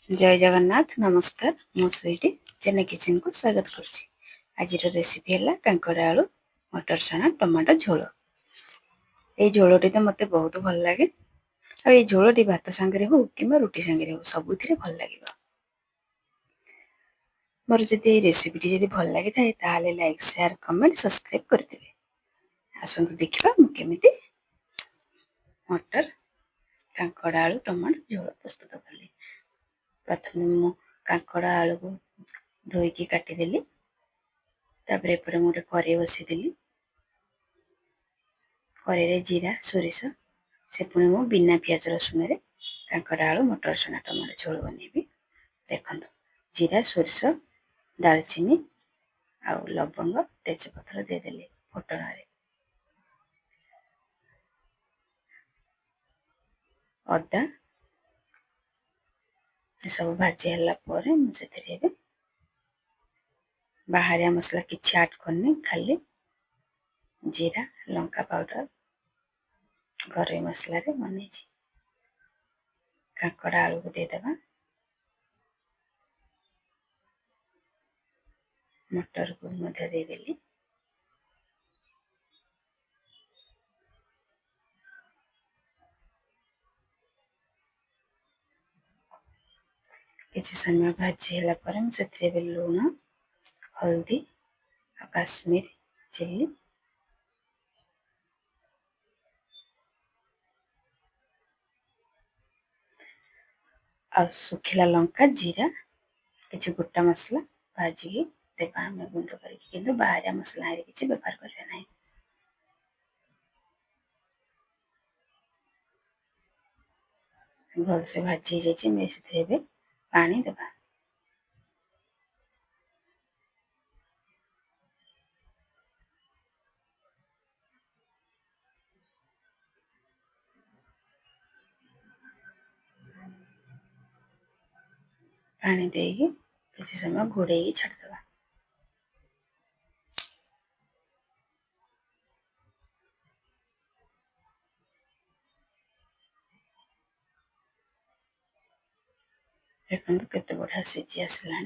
जय जगन्नाथ नमस्कार मो स्वीटी चेन्नई किचन को स्वागत करुच्ची। आज रेसिपी है कांकड़ आलू मटर चना टमाटो झोल। ये झोलटी तो मत बहुत भल लगे। ये झोलटी भात सांगे हो कि रुटी सांगे हो सबुथ भल लगे। मोर जदि रेसिपीटी जदि भल लगी थाए ताले लाइक शेयर कमेंट सब्सक्राइब करदे। आसतु देखा मुझे मटर कांकड़ आलू टमाटो झोल प्रस्तुत कली। प्रथम मु कांकड़ आलू को धोईकी काटिदेली। तापर एपटे गोटे कड़े बसईदेली। कड़े जीरा सोरिष से पुणी मु बिना पियाज रसुण कांकड़ आलू मटर चना टमाटो झोल बनैबी। देखो जीरा सोरिष दालचीनी आउ लवंग तेजपत्र देदेली फुटण अदा सब भाजी है मुझे बाहरिया मसला किसी ऐड करनी खाली जीरा लंका पाउडर घरे मसला रे बनी कांकड़ आलू को देदेबा। मटर को मध्य देदेली। किसी समय भाजी है लुण हल्दी काश्मीर चिल्ली आ सुखिला लंका जीरा किसी गोटा मसला भाजी देवा आम गुंड कर बाहर मसला किसी व्यवहार करना ना। भल से भाजी जाइए पानी देवा। पानी देगी किसी समय घोड़े छाड़देवा। देखो केते बढ़िया सीझी आसला।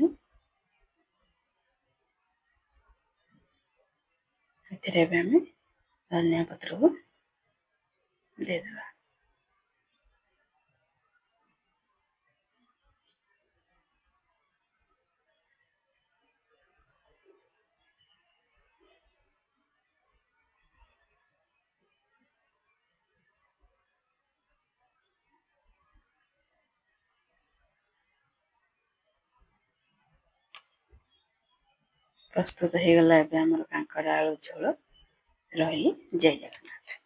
धनिया पत्र को देदेवा। प्रस्तुत हो गला कांकड़ आलू झोल। रही जय जगन्नाथ।